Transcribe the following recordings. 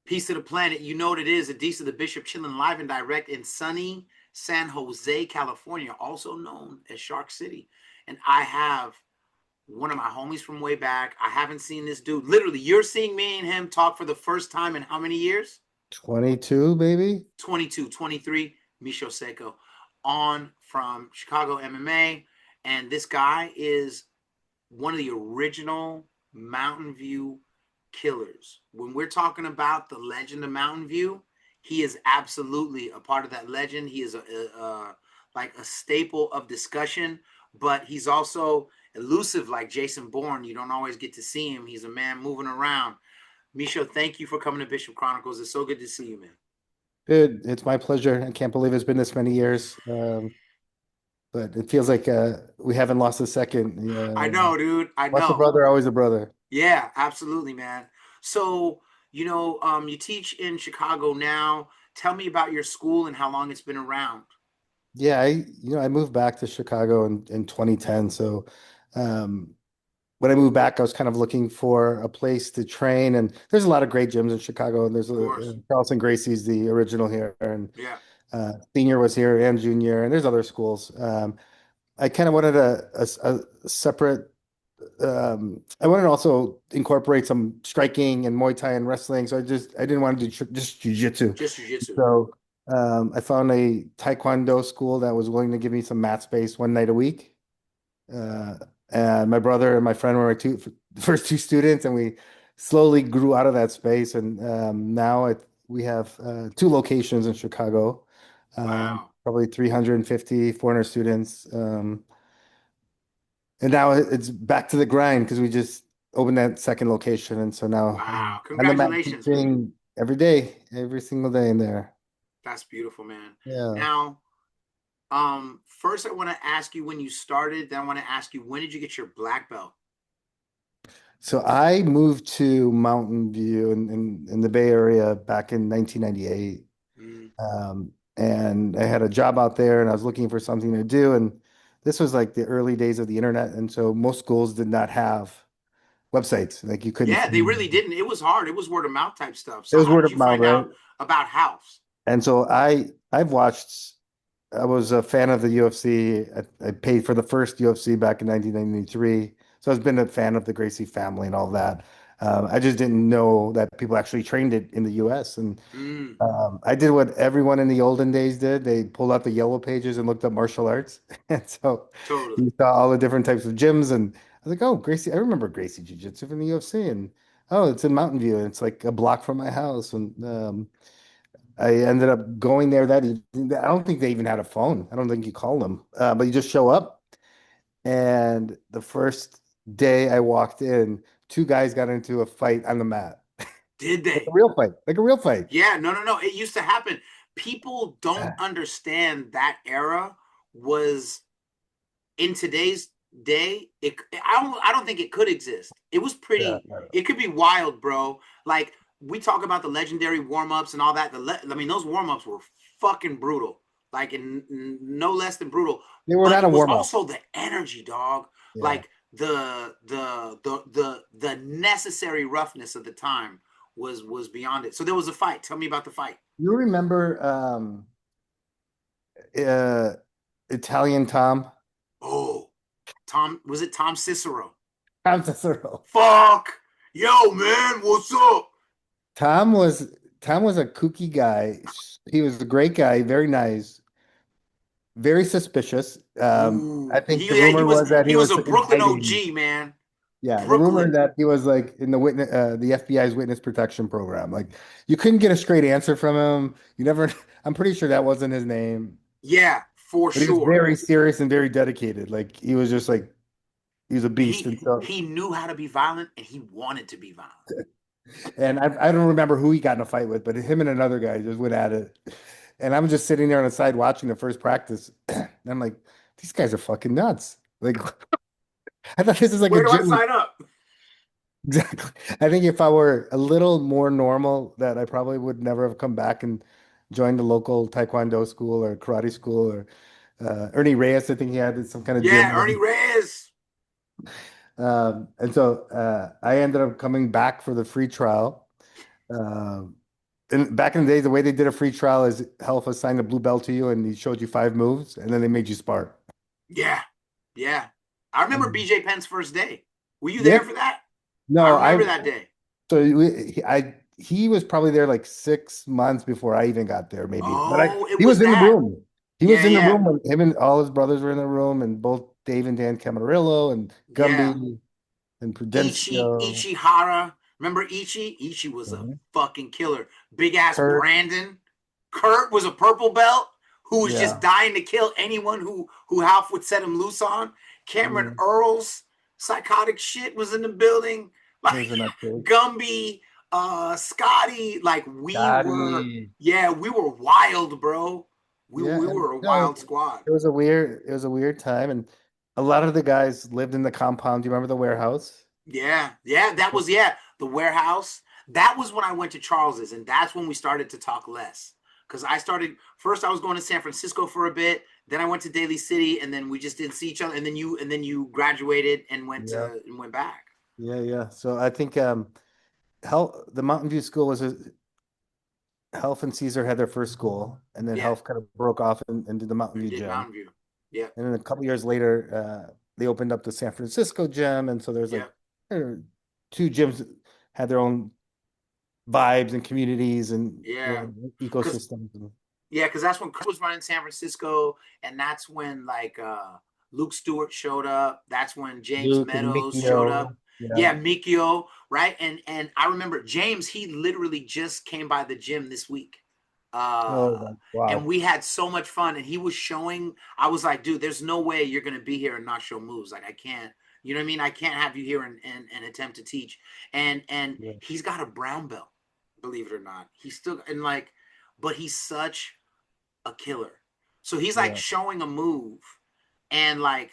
Piece of the planet. You know what it is. Adisa the Bishop chilling live and direct in sunny San Jose, California, also known as Shark City. And I have one of my homies from way back. I haven't seen this dude. Literally, you're seeing me and him talk for the first time in how many years? 22, baby. 22, 23. Misho Ceko on from Chicago MMA. And this guy is one of the original Mountain View killers. When we're talking about the legend of Mountain View, he is absolutely a part of that legend. He is like a staple of discussion, but he's also elusive like Jason Bourne. You don't always get to see him. He's a man moving around. Misho, thank you for coming to Bishop Chronicles. It's so good to see you, man. Dude, it's my pleasure. I can't believe it's been this many years. But it feels like we haven't lost a second. I know, dude. I Once a know. brother, always a brother. Yeah, absolutely, man. So, you teach in Chicago now. Tell me about your school and how long it's been around. Yeah, I moved back to Chicago in 2010. So um, when I moved back, I was kind of looking for a place to train. And there's a lot of great gyms in Chicago. And there's Of course. Charleston Gracie's the original here, and Yeah. senior was here and junior, and there's other schools. I kind of wanted a separate. I wanted to also incorporate some striking and Muay Thai and wrestling. So I didn't want to do just jiu-jitsu. Just jujitsu. So I found a Taekwondo school that was willing to give me some mat space one night a week. Uh, and my brother and my friend were my first two students, and we slowly grew out of that space. And now we have two locations in Chicago, Wow. probably 350, 400 students. And now it's back to the grind because we just opened that second location. And so now Wow. I'm the mat Congratulations, man. teaching every day, every single day in there. That's beautiful, man. Yeah. Now, first I want to ask you when you started, then I want to ask you when did you get your black belt? So I moved to Mountain View in the Bay Area back in 1998. Mm. And I had a job out there and I was looking for something to do. And this was like the early days of the internet. And so most schools did not have websites. Like you couldn't Yeah, they find, really didn't. It was hard. It was word of mouth type stuff. it So was how word did of you mouth, find right? out about House? And so I've watched, I was a fan of the UFC. I paid for the first UFC back in 1993. So I've been a fan of the Gracie family and all that. I just didn't know that people actually trained it in the US. And Mm, I did what everyone in the olden days did. They pulled out the yellow pages and looked up martial arts. And so totally. you saw all the different types of gyms. And I was like, oh, Gracie, I remember Gracie Jiu-Jitsu from the UFC. And oh, it's in Mountain View. And it's like a block from my house. And I ended up going there that evening. I don't think they even had a phone. I don't think you called them, but you just show up. And the first day I walked in, two guys got into a fight on the mat, Did like a they? real fight, like a real fight. Yeah, no, no, no. It used to happen. People don't understand that era was in today's day. I don't think it could exist. It was Yeah. pretty. It could be wild, bro. Like we talk about the legendary warm ups and all that. I mean, those warm ups were fucking brutal. Like, no less than brutal. They were But not a it was warm up. also the energy, dog. Yeah. Like the necessary roughness of the time was beyond it. So there was a fight. Tell me about the fight. You remember uh, Italian Tom? Oh, Tom, was it Tom Cicero? Tom Cicero. Fuck. Yo, man, what's up? Tom was Tom was a kooky guy. He was a great guy, very nice, very suspicious. I Ooh, think the yeah, he rumor was was that he he was was a in Brooklyn hiding. OG, man. Yeah, the rumor Brooklyn. that he was like in the FBI's witness protection program. Like you couldn't get a straight answer from him. You never. I'm pretty sure that wasn't his name, Yeah, for but he was sure. very serious and very dedicated. Like he was just like he was a beast. He And so, he knew how to be violent and he wanted to be violent. and I don't remember who he got in a fight with, but him and another guy just went at it. And I'm just sitting there on the side watching the first practice, and I'm like, these guys are fucking nuts. Like I thought this is like a Where do I gym. sign up? Exactly. I think if I were a little more normal, that I probably would never have come back and joined the local Taekwondo school or karate school or Ernie Reyes. I think he had some kind of Yeah, gym Ernie then. Reyes. And so I ended up coming back for the free trial. And back in the day, the way they did a free trial is Health assigned a blue belt to you, and he showed you 5 moves, and then they made you spar. Yeah, yeah. I remember Mhm. BJ Penn's first day. Were you there Yep. for that? I No, remember that day. he was probably there like 6 months before I even got there, maybe. But Oh, it he was was in the that. room. He Yeah, was in the yeah, room when him and all his brothers were in the room, and both Dave and Dan Camarillo and yeah. Gumby and Prudencio. Ichihara. Remember Ichi? Ichi was a Mhm. fucking killer. Big ass Kurt. Brandon. Kurt was a purple belt who was just Yeah. dying to kill anyone who Half would set him loose on. Cameron Mm. Earls, psychotic shit was in the building. Like There's an update. Gumby, Scotty. Like Scotty. we were wild, bro. Yeah, We and were a wild squad. it was a weird time, and a lot of the guys lived in the compound. Do you remember the warehouse? Yeah, yeah, that was the warehouse. That was when I went to Charles's, and that's when we started to talk less. Because I started first, I was going to San Francisco for a bit. Then I went to Daly City, and then we just didn't see each other. And then you graduated and Yeah, went back. yeah. So I think Health the Mountain View School was Health and Caesar had their first school, and then Yeah, Health kind of broke off and did the Mountain and View did gym. Mountain View. Yeah, And then a couple years later, they opened up the San Francisco gym, and so there's yeah, like two gyms that had their own vibes and communities and yeah. Because ecosystems. And Yeah, because that's when Kurt was running San Francisco, and that's when like Luke Stewart showed up. That's when James Luke and Meadows showed up. Mikio, yeah. Yeah, Mikio, right? And I remember James. He literally just came by the gym this week, uh, Oh, and wow. we had so much fun. And he was showing. I was like, dude, there's no way you're gonna be here and not show moves. Like I can't. You know what I mean? I can't have you here and attempt to teach. And Yeah, he's got a brown belt, believe it or not. He's still and like, but he's such a killer. So he's like yeah. showing a move, and like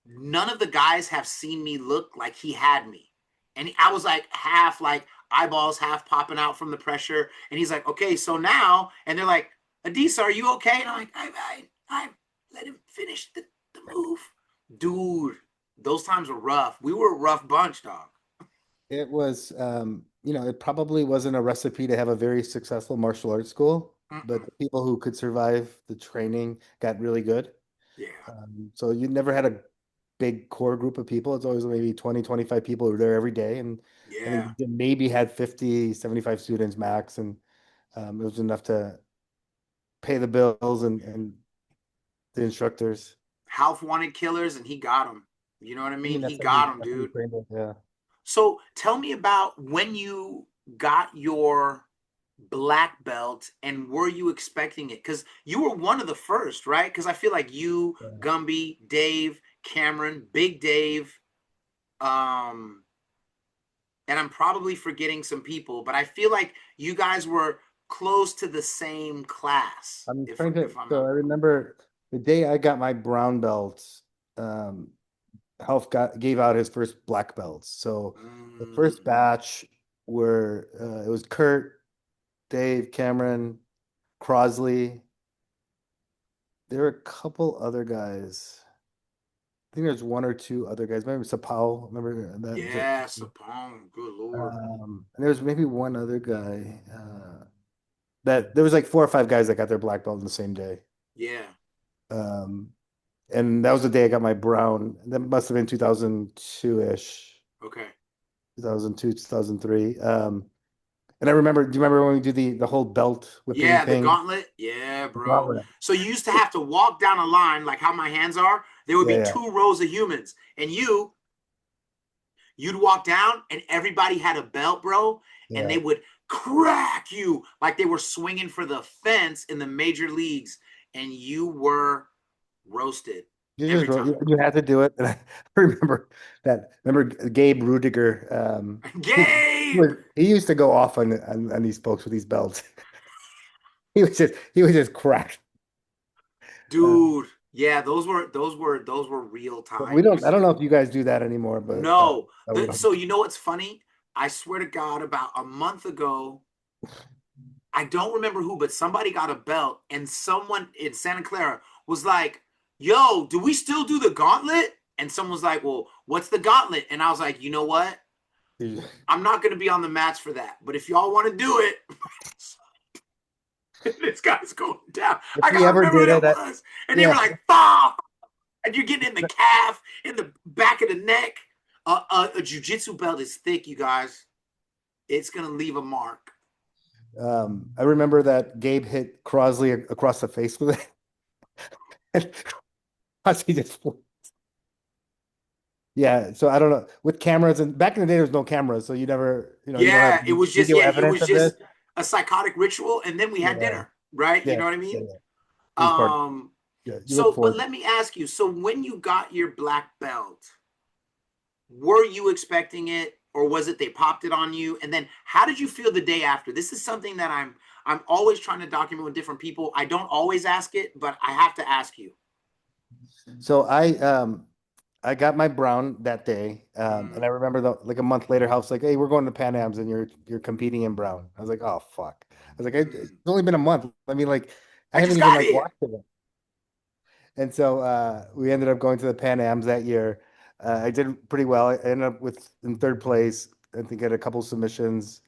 none of the guys have seen me look like he had me. And I was like half like eyeballs half popping out from the pressure. And he's like, okay, so now, and they're like, Adisa, are you okay? And I'm like, I let him finish the move. Dude, those times were rough. We were a rough bunch, dog. It was, it probably wasn't a recipe to have a very successful martial arts school, but Mm-mm. the people who could survive the training got really good. Yeah, So you never had a big core group of people. It's always maybe 20, 25 people who were there every day. And I think yeah. the gym maybe had 50, 75 students max. And it was enough to pay the bills and the instructors. Half wanted killers and he got them. You know what I I mean? mean, He got them, that's how you dude. trained it. Yeah. So tell me about when you got your black belt and were you expecting it? Because you were one of the first, right? Because I feel like you, Yeah. Gumby, Dave, Cameron, Big Dave, um, and I'm probably forgetting some people, but I feel like you guys were close to the same class, I'm trying to, if I'm so not I wrong. remember the day I got my brown belt, um, Health gave out his first black belts. So the first Mm, batch were it was Kurt, Dave, Cameron, Crosley. There were a couple other guys. I think there's one or two other guys. Maybe Sapao. Remember that? yeah, Sapone, good lord. And there was maybe one other guy. That there was like 4 or 5 guys that got their black belt in the same day. Yeah, Um, and that was the day I got my brown. That must have been 2002-ish, okay. 2002, 2003. And I remember, do you remember when we do the whole belt whipping Yeah, the thing? gauntlet. Yeah, The bro. gauntlet. So you used to have to walk down a line like how my hands are. There would Yeah, be yeah, two rows of humans, and you'd walk down, and everybody had a belt, bro, and yeah. they would crack you like they were swinging for the fence in the major leagues, and you were roasted You just every wrote, time. you had to do it. And I remember that. Remember Gabe Rudiger? He used to go off on these folks with these belts. He was just cracked. Dude. Yeah, those were real But we don't. I times. don't know if you guys do that anymore, but No. we So don't. you know what's funny? I swear to God, about a month ago, I don't remember who, but somebody got a belt, and someone in Santa Clara was like, "Yo, do we still do the gauntlet?" And someone was like, "Well, what's the gauntlet?" And I was like, "You know what? I'm not going to be on the mats for that. But if y'all want to do it, this guy's going down. If I we gotta ever remember what did it it, was. And they were yeah. like, "Fuck!" And you're getting in the calf, in the back of the neck. A jujitsu belt is thick, you guys. It's gonna leave a mark. I remember that Gabe hit Crosley across the face with it. And Crosby just, yeah. So I don't know. With cameras, and back in the day, there was no cameras, so you never, you don't have Yeah, it was just video yeah, it evidence was of this. just a psychotic ritual, and then we had Yeah, dinner, right? You yeah, know what I yeah, mean? yeah. It was part. Um, Yeah, you look so but forward. let me ask you, so when you got your black belt, were you expecting it or was it they popped it on you? And then how did you feel the day after? This is something that I'm always trying to document with different people. I don't always ask it, but I have to ask you. So I got my brown that day, and I Mm, remember like a month later, how it's like, hey, we're going to Pan Am's, and you're competing in brown. I was like, oh fuck. I was like, it's mm. only been a month. I mean, like, I I haven't just even got like here. watched it. And so we ended up going to the Pan Ams that year. I did pretty well. I ended up with in third place. I think I had a couple submissions.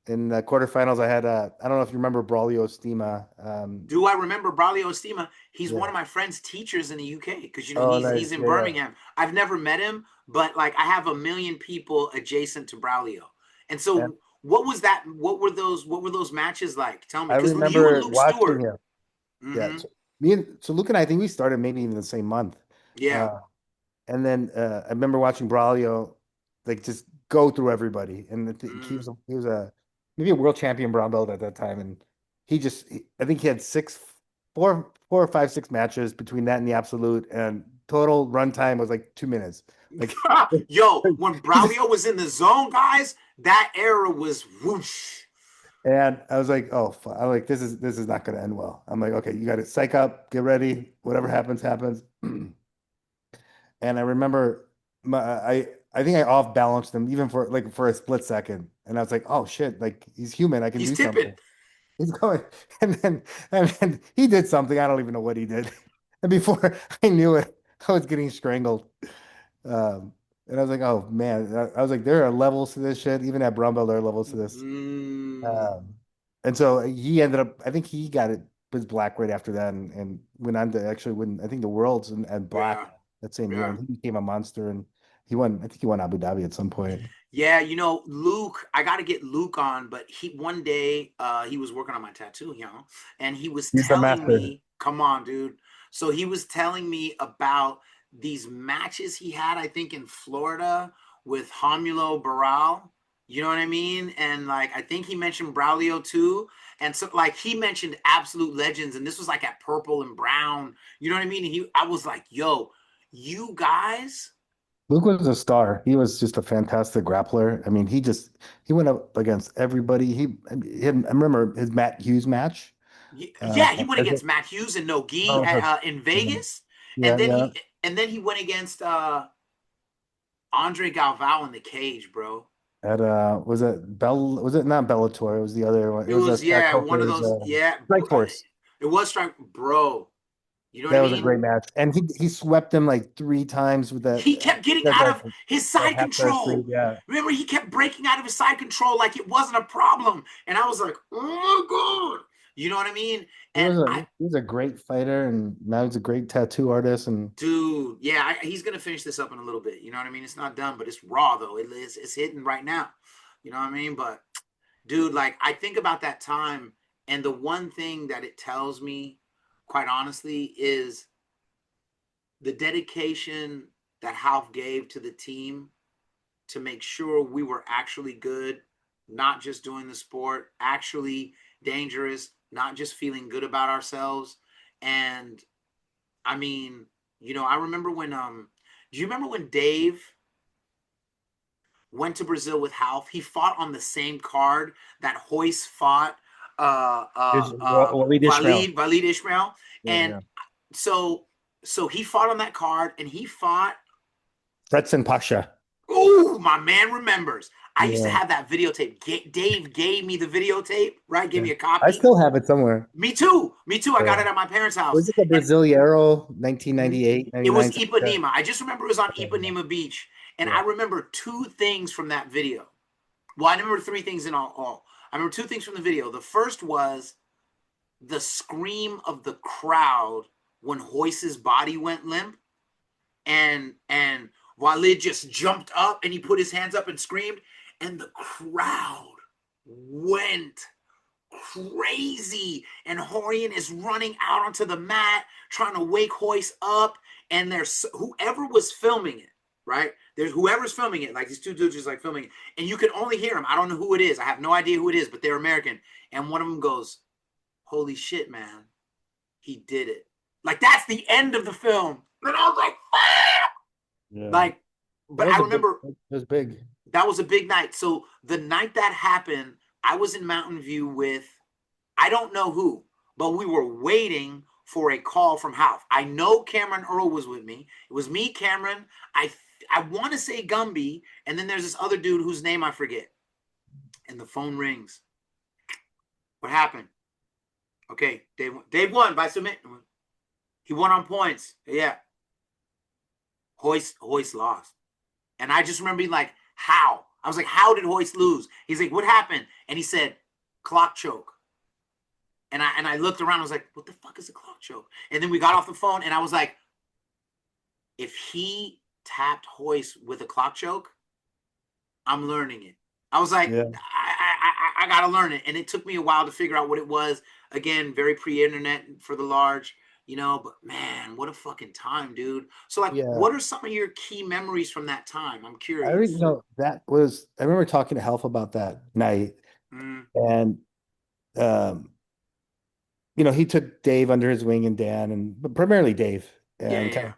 In the quarterfinals, I had I don't know if you remember Braulio Stima. Do I remember Braulio Estima? He's one Yeah. of my friend's teachers in the UK because you know Oh, he's nice. in Yeah, yeah. Birmingham. I've never met him, but like I have a million people adjacent to Braulio. And And so what was that? What were those matches like? Tell me, I because you and remember Luke watching Stewart. him. Yeah. Mm-hmm. So Luke and I think we started maybe even the same month. Yeah. Uh, And then I remember watching Braulio like just go through everybody, and Mm. he was a maybe a world champion brown belt at that time, and I think he had four or five, 6 matches between that and the absolute, and total runtime was like 2 minutes. Like Yo, when he just Braulio was in the zone, guys, that era was whoosh. and I was like, oh, I'm like this is not going to end well. I'm like, okay, you got to psych up, get ready, whatever happens, happens. And I remember I think I off balanced him even for like for a split second. And I was like, oh shit, like he's human. I can He's do tipping. something. He's going and then he did something. I don't even know what he did. And before I knew it, I was getting strangled. And I was like, oh man. I was like, there are levels to this shit. Even at brown belt, there are levels to this. Mm, Um, and so he ended up, I think he got it was black right after that and went on to actually win, I think the worlds and black yeah, that same year. yeah. And he became a monster and I think he won Abu Dhabi at some point. Yeah, you know, Luke, I got to get Luke on, but he one day he was working on my tattoo, you know, and he was He's the telling master. me, "Come on, dude." So he was telling me about these matches he had, I think in Florida with Romulo Barral. You know what I mean? And like I think he mentioned Braulio too. And so like he mentioned absolute legends and this was like at Purple and Brown. You know what I mean? And I was like, "Yo, you guys." Luke was a star. He was just a fantastic grappler. I mean, he went up against everybody. I remember his Matt Hughes match. Yeah, he went As against a, Matt Hughes and No Gi oh, in yeah, Vegas, and yeah, then yeah. he went against Andre Galvao in the cage, bro. At was it was it not Bellator? It was the other one. It It was a was Scott yeah, one of Coker's those yeah, Strike Force. it was strike, bro. You know what I That was a mean? great match, and he swept him like 3 times with He kept getting that out that, of his that side half guard sweep. control. Yeah, Remember, he kept breaking out of his side control like it wasn't a problem, and I was like, oh my god, you know what I mean? And I he was a great fighter, and now he's a great tattoo artist. And dude, yeah, he's gonna finish this up in a little bit. You know what I mean? It's not done, but it's raw though. It's hitting right now. You know what I mean? But dude, like I think about that time, and the one thing that it tells me, quite honestly, is the dedication that Half gave to the team to make sure we were actually good, not just doing the sport, actually dangerous, not just feeling good about ourselves. And I mean, you know, I remember when do you remember when Dave went to Brazil with Half? He fought on the same card that Hoist fought there's Waleed Ishmael. Valid Ishmael. Yeah, And yeah. so he fought on that card and he fought. Fretson Pasha. Oh, my man remembers. I used to Yeah, have that videotape. Dave gave me the videotape, right? Gave yeah. me a I copy. still have it somewhere. Me too. Me too. I got Yeah. it at my parents' house. Was it the And Brasileiro 1998, it was 99, something like that? Ipanema. I just remember it was on Yeah, yeah. Ipanema Beach. And I Yeah. remember two things from that video. Well, I remember three things in all. I remember two things from the video. The first was the scream of the crowd when Hoist's body went limp, and Walid just jumped up and he put his hands up and screamed, and the crowd went crazy. And Horian is running out onto the mat trying to wake Hoist up, and there's whoever was filming it, right? There's whoever's filming it, like these two dudes just like filming it, and you can only hear them. I don't know who it is. I have no idea who it is, but they're American. And one of them goes, "Holy shit, man, he did it!" Like that's the end of the film, and I was like, "Fuck!" Yeah. Like, That but was I a big, remember that was big. that was a big night. So the night that happened, I was in Mountain View with I don't know who, but we were waiting for a call from Half. I know Cameron Earl was with me. It was me, Cameron. I want to say Gumby, and then there's this other dude whose name I forget. And the phone rings. What happened? Okay, Dave won by submit. He won on points. Yeah. Hoist lost. And I just remember being like, how? I was like, how did Hoist lose? He's like, what happened? And he said, clock choke. And I looked around, I was like, what the fuck is a clock choke? And then we got off the phone and I was like, if he tapped Hoist with a clock choke, I'm learning it. I was like, Yeah. I gotta learn it. And it took me a while to figure out what it was. Again, very pre-internet for the large, but man, what a fucking time, dude. So like, Yeah. what are some of your key memories from that time? I'm I already curious. know I remember talking to Health about that night, Mm, and um, he took Dave under his wing and Dan, and but primarily Dave, yeah, and kind yeah. of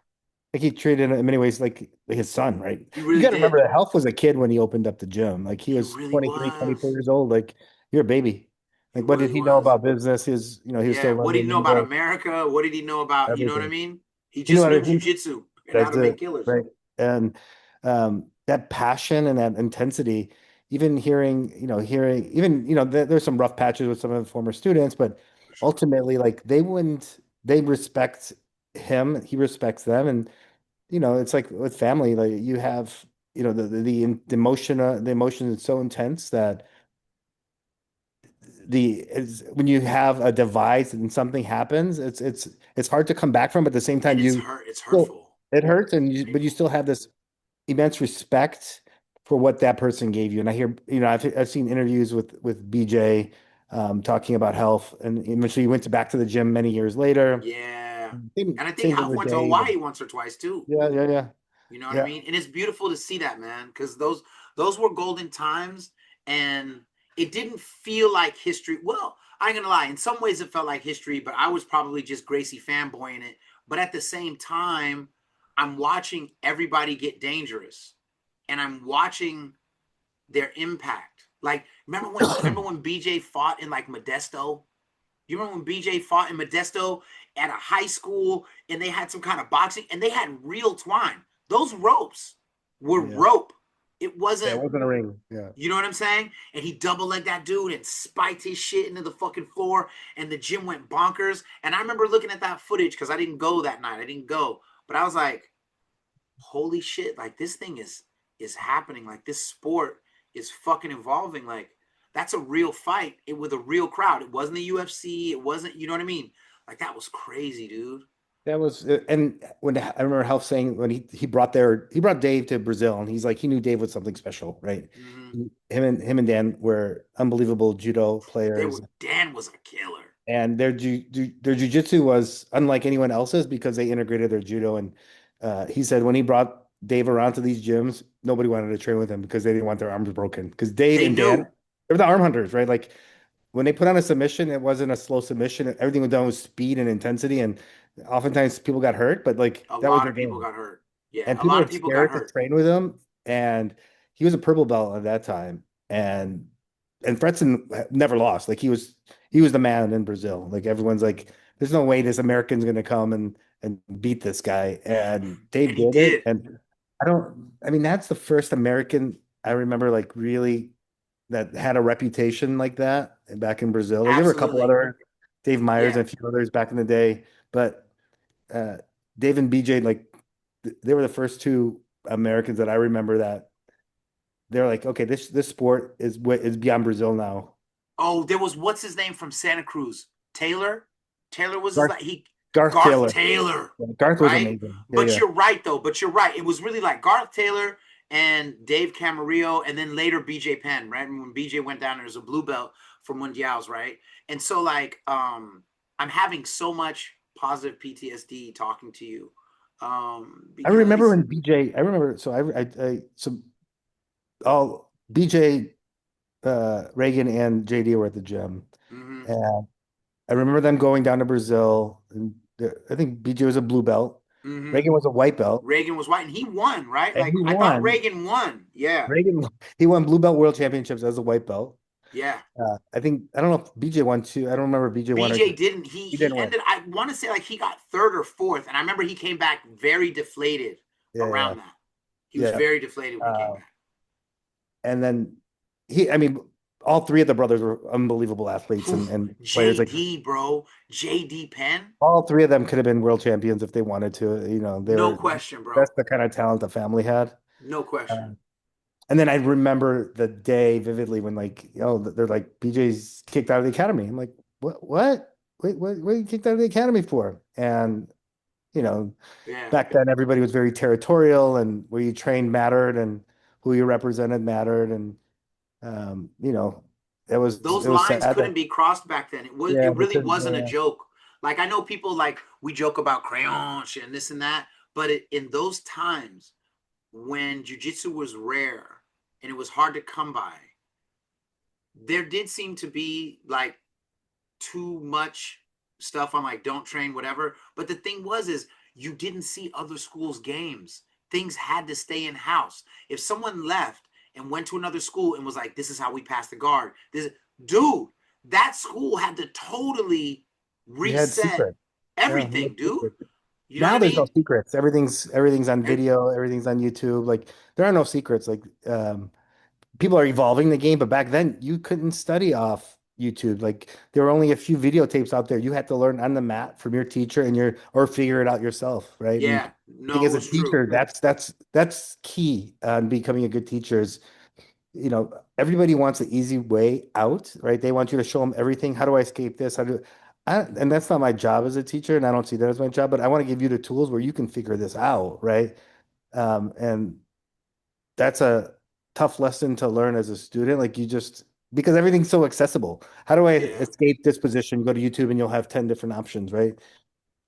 like he treated him in many ways like his son, right? He You really got to did. remember that Health was a kid when he opened up the gym. Like he He was really 23, was. 24 years old. Like you're a baby. He Like what did really he know was. about business? He was Yeah. still What did learning he the know about lingo, America? What did he know about, you know what I everything. mean? He You know just what I knew mean? jujitsu and how That's to make it, killers. right? And that passion and that intensity, even even, there's some rough patches with some of the former students, but For sure. ultimately, like they respect him, he respects them. And, it's like with family, like you have, the emotion is so intense that when you have a device and something happens, it's hard to come back from, but at the same time, And it's still, hurtful. it hurts, but you Painful. still have this immense respect for what that person gave you. And I hear, I've seen interviews with BJ talking about health, and eventually he went back to the gym many years later. Yeah. Same, And I think same thing Half with went to Dave. Hawaii once or twice too. Yeah, yeah, yeah, You know what I yeah, mean? And it's beautiful to see that, man, because those were golden times, and it didn't feel like history. Well, I ain't gonna lie. In some ways, it felt like history, but I was probably just Gracie fanboying it. But at the same time, I'm watching everybody get dangerous, and I'm watching their impact. Like, remember when BJ fought in like Modesto? You remember when BJ fought in Modesto at a high school and they had some kind of boxing and they had real twine? Those ropes were yeah. rope. It Yeah, it wasn't, wasn't a ring. Yeah, you know what I'm saying? And he double legged that dude and spiked his shit into the fucking floor, and the gym went bonkers. And I remember looking at that footage because I didn't go that night. I didn't go, but I was like, holy shit! Like this thing is happening. Like this sport is fucking evolving. Like that's a real fight with a real crowd. It wasn't the UFC. It wasn't, you know what I mean? Like that was crazy, dude. that was, and when I remember Health saying when he brought Dave to Brazil, and he's like he knew Dave was something special, right? Mm-hmm. Him and Dan were unbelievable judo players. Dan was a killer. And their jujitsu was unlike anyone else's because they integrated their judo. And he said when he brought Dave around to these gyms, nobody wanted to train with him because they didn't want their arms broken. Because Dave They and Dan, knew. they were the arm hunters, right? Like when they put on a submission, it wasn't a slow submission. Everything was done with speed and intensity. And oftentimes people got hurt, but like A that was lot their of people game. got hurt. Yeah, And a people lot were of people got scared to hurt. train with him. And he was a purple belt at that time. And Fretson never lost. Like he was the man in Brazil. Like everyone's like, there's no way this American's gonna come and beat this guy. And And Dave he did it. did. And I mean, that's the first American I remember like really that had a reputation like that back in Brazil. Like there were a couple Absolutely. other Dave Myers Yeah. and a few others back in the day, but uh Dave and BJ, like they were the first two. Americans that I remember that they're like, okay, this sport is beyond Brazil now. Oh, there was what's his name from Santa Cruz? Taylor? Taylor was his Garth like he Garth Garth Taylor. Taylor, Yeah, Garth was right? amazing. Yeah, But yeah. you're right though. But you're right. It was really like Garth Taylor and Dave Camarillo, and then later BJ Penn, right? And when BJ went down, there was a blue belt for Mundials, right? And so like I'm having so much positive PTSD talking to you. I remember Because when BJ, I remember, so I so all BJ, Reagan and JD were at the gym. mm-hmm, And I remember them going down to Brazil. And I think BJ was a blue belt. mm-hmm. Reagan was a white belt. Reagan was white and he won, right? And Like he I thought won. Reagan won. Yeah. Reagan, he won blue belt world championships as a white belt. Yeah. I think, I don't know if BJ won too. I don't remember if BJ won or BJ didn't. He he didn't he win. ended. I want to say like he got third or fourth, and I remember he came back very deflated Yeah, yeah, around that. He was yeah. very deflated when he came Uh, back. and then I mean, all three of the brothers were unbelievable athletes Whew, and players. Like JD, bro, JD Penn, all three of them could have been world champions if they wanted to. They no were question, that's bro, the kind of talent the family had. no question. Uh, and then I remember the day vividly when they're like BJ's kicked out of the academy. I'm like, what? What? Wait, what are you kicked out of the academy for? And you know, Yeah, back then everybody was very territorial, and where you trained mattered, and who you represented mattered, and you know, those it was lines sad couldn't that be crossed back then. It was. yeah, It they really couldn't. wasn't a Yeah, joke. Like I know people like we joke about crayons and this and that, but in those times when jujitsu was rare and it was hard to come by, there did seem to be like too much stuff on like don't train whatever, but the thing was is you didn't see other schools games. Things had to stay in house. If someone left and went to another school and was like this is how we pass the guard, this dude, that school had to totally we had reset secrets. Yeah, we had everything, dude. secrets. You know what Now I there's no mean? secrets. Everything's on video, everything's on YouTube. Like there are no secrets. Like people are evolving the game, but back then you couldn't study off YouTube. Like there were only a few videotapes out there. You had to learn on the mat from your teacher or figure it out yourself, right? And Yeah, I think no, as it a was true. teacher, that's key on becoming a good teacher is, everybody wants the easy way out, right? They want you to show them everything. How do I escape this? And that's not my job as a teacher, and I don't see that as my job, but I want to give you the tools where you can figure this out, right? And that's a tough lesson to learn as a student. Like because everything's so accessible. How do I Yeah. escape this position? Go to YouTube and you'll have 10 different options, right? It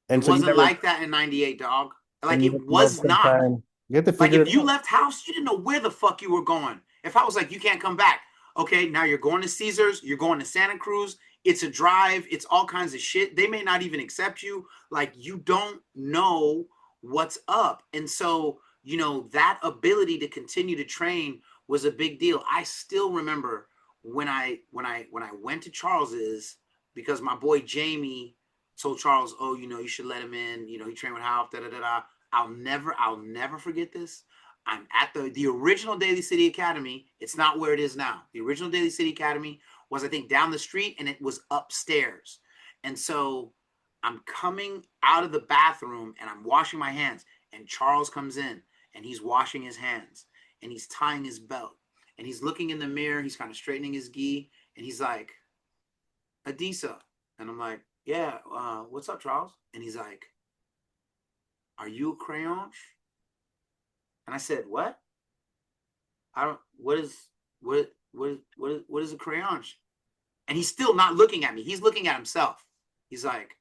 And so wasn't like that in 98, dog. and Like you it have to know was not. sometime you have to Like figure if it you out. left house, you didn't know where the fuck you were going. If I was like, you can't come back. Okay, now you're going to Caesars, you're going to Santa Cruz. It's a drive. It's all kinds of shit. They may not even accept you. Like you don't know what's up. And so, that ability to continue to train was a big deal. I still remember when I went to Charles's because my boy Jamie told Charles, oh, you should let him in. He trained with Half, da da da da. I'll never forget this. I'm at the original Daly City Academy. It's not where it is now. The original Daly City Academy was, I think, down the street and it was upstairs. And so I'm coming out of the bathroom and I'm washing my hands. And Charles comes in and he's washing his hands and he's tying his belt and he's looking in the mirror. He's kind of straightening his gi and he's like, Adisa. And I'm like, yeah, what's up, Charles? And he's like, are you a crayon? And I said, what? I don't, what is a crayon? And he's still not looking at me. He's looking at himself. He's like,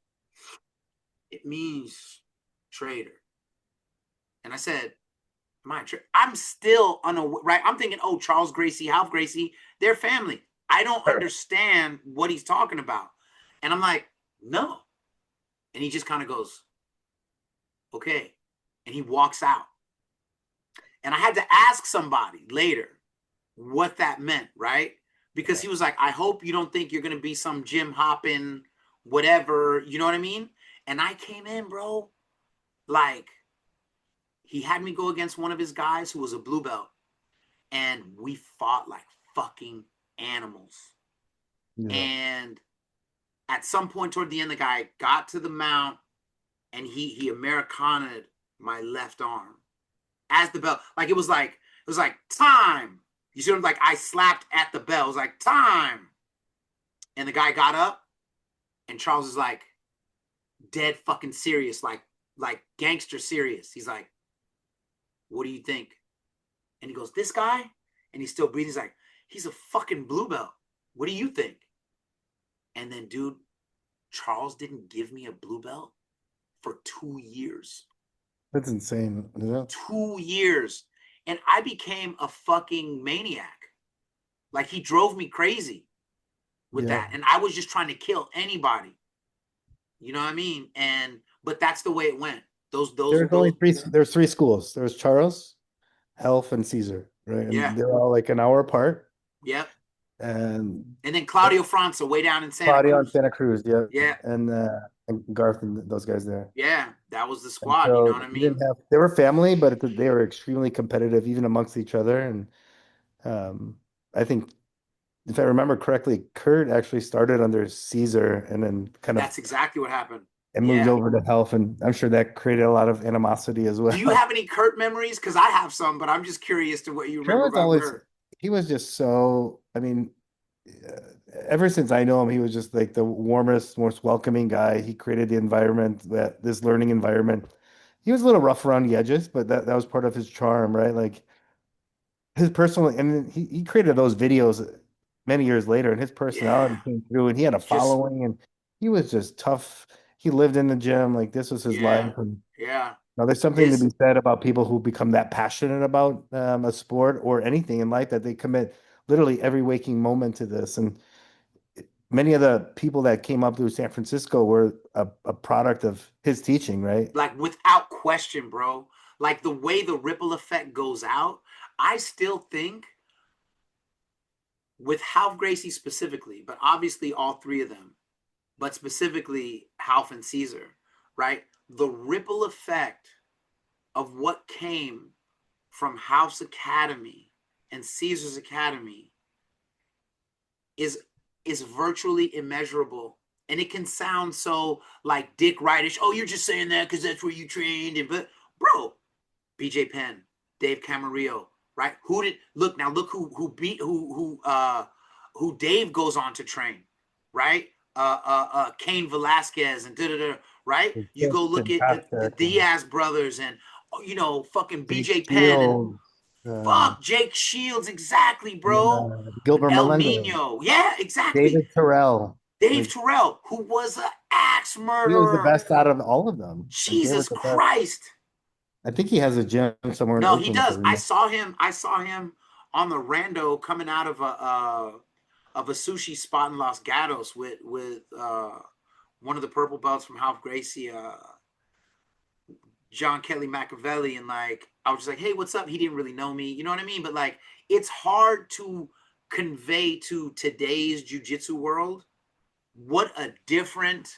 it means trader. And I said, am I a trader? I'm still unaware, right? I'm thinking, oh, Charles Gracie, Half Gracie, they're family. I don't understand what he's talking about. And I'm like, no. And he just kind of goes, okay. And he walks out. And I had to ask somebody later what that meant, right? Because he was like, I hope you don't think you're going to be some gym hopping, whatever. You know what I mean? And I came in, bro. Like, he had me go against one of his guys who was a blue belt. And we fought like fucking animals. Yeah. And at some point toward the end, the guy got to the mount and he Americana'd my left arm. as the bell. Like it was like time. You see what I'm like? I slapped at the bell. It was like time. And the guy got up, and Charles is like dead fucking serious, like gangster serious. He's like, "What do you think?" And he goes, "This guy," and he's still breathing. He's like, "He's a fucking blue belt. What do you think?" And then, dude, Charles didn't give me a blue belt for 2 years. That's insane. Yeah. 2 years. And I became a fucking maniac. Like he drove me crazy with Yeah. that. And I was just trying to kill anybody. You know what I mean? And but that's the way it went. There's only Those three. There's three schools. There was Charles, Health, and Caesar, right? yeah. And they're all like an hour apart. Yep. And And then Claudio França way down in Santa Claudio and Cruz. Santa Cruz, yeah, Yeah. and Garth and those guys there. Yeah. That was the And squad, you know so what I you mean? didn't have. They were family, but they were extremely competitive, even amongst each other. And um, I think, if I remember correctly, Kurt actually started under Caesar, and then kind of That's exactly what happened. and moved Yeah. over to Health, and I'm sure that created a lot of animosity as Do you well. have any Kurt memories? Because I have some, but I'm just curious to what you remember Sure, about Kurt. he was just so, I mean, uh, ever since I know him, he was just like the warmest, most welcoming guy. He created the environment, this learning environment. He was a little rough around the edges, but that was part of his charm, right? Like his personal, and he created those videos many years later, and his personality Yeah. came through, and he had a Just following, and he was just tough. He lived in the gym, like this was his yeah. life, and Yeah. now, there's something to His be said about people who become that passionate about a sport or anything in life that they commit literally every waking moment to this. And many of the people that came up through San Francisco were a product of his teaching, right? like without question, bro. Like the way the ripple effect goes out, I still think with Half Gracie specifically, but obviously all three of them, but specifically Half and Caesar, right? The ripple effect of what came from Half's Academy and Caesar's Academy is is virtually immeasurable. And it can sound so like Dick Rightish. Oh, you're just saying that because that's where you trained. And but bro, BJ Penn, Dave Camarillo, right? Who did look now? Look who beat who Dave goes on to train, right? Cain Velasquez and da da da. Right? It's You just go look at the fantastic. And Diaz brothers and fucking Jake BJ Penn and Shields, fuck Jake Shields, exactly, bro. Gilbert El Melendez, Nino, yeah, exactly. David Terrell. Dave Like Terrell, who was an axe he was the murderer. best out of all of them. Like they were Jesus the best. Christ. I think he has a gym somewhere in No, he Oakland, if I does. I remember. saw him. I saw him on the rando coming out of a sushi spot in Los Gatos with one of the purple belts from Half Gracie, John Kelly Machiavelli, and like I was just like, hey, what's up? He didn't really know me, you know what I mean? But like, it's hard to convey to today's jujitsu world what a different,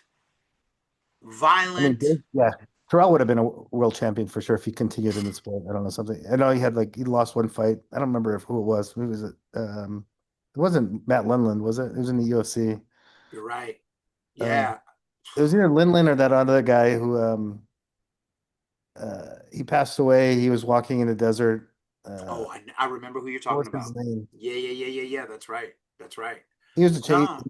I mean, violent. Yeah, Terrell would have been a world champion for sure if he continued in the sport. I don't know something. I know he had he lost one fight. I don't remember who it was. Who was it? It wasn't Matt Lindland, was it? It was in the UFC. You're right. Um, Yeah. it was either Lindland or that other guy who he passed away. He was walking in the desert. Uh, Oh, I remember who you're what talking was his about. name? Yeah, yeah, yeah, yeah, yeah. That's right. That's right. He was a change. No.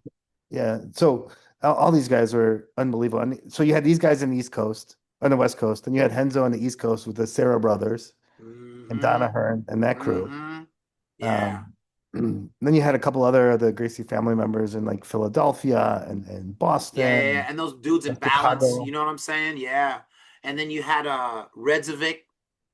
Yeah. So all these guys were unbelievable. And so you had these guys on the East Coast, on the West Coast, and you had Henzo on the East Coast with the Sarah brothers and Mm-hmm. Donna Hearn and that crew. Mm-hmm. Yeah. Um, then you had a couple other of the Gracie family members in like Philadelphia and Yeah, yeah, yeah. Boston And those dudes in and balance, you Chicago. know what I'm saying? Yeah. And then you had Redzovic,